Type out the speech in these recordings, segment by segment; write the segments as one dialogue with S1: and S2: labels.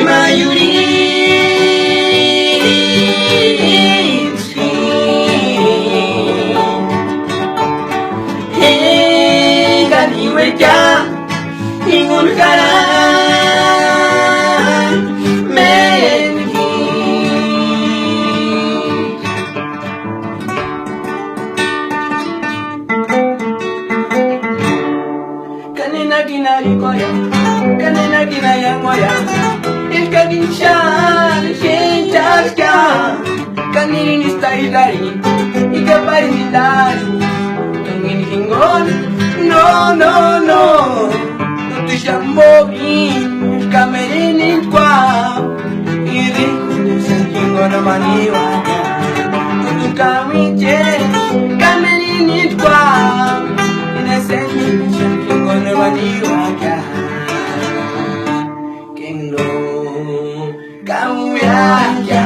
S1: 今より映画に植えた日頃からメロディー金なきなりこや金なきなやもやIlka ginsan shintas ka Kanilinis tayo-tayo Ika pa rin nilari Ang inihingon No, no, no Ito siyang mobin Kamerinin kwa Irin ko sa hingo na maniwala Ito kami dyan Kamerinin kwa Inasenyin sa hingo na maniwala Kamu aja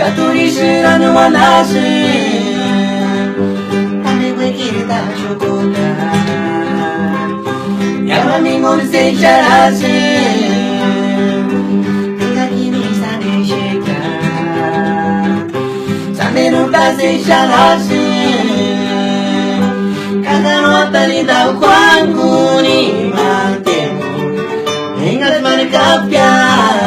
S1: Katulisan wanasin Kami kita syukurkan Yang memingun sejarasin Hingga kini sampai syekan Sampai lupa sejarasin Kata nota di tahu kuangku ni mantemu Ingat menekapkan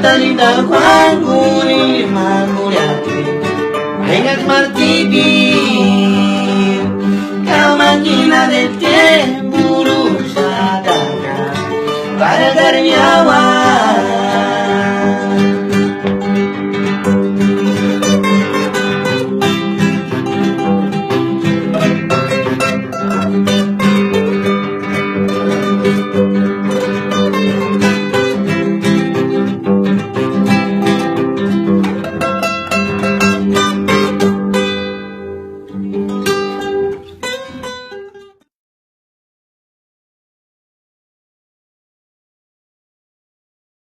S1: Talita kwangu ni magulati Ingat martibin Kau makina de temburu sadaka Para darmi awal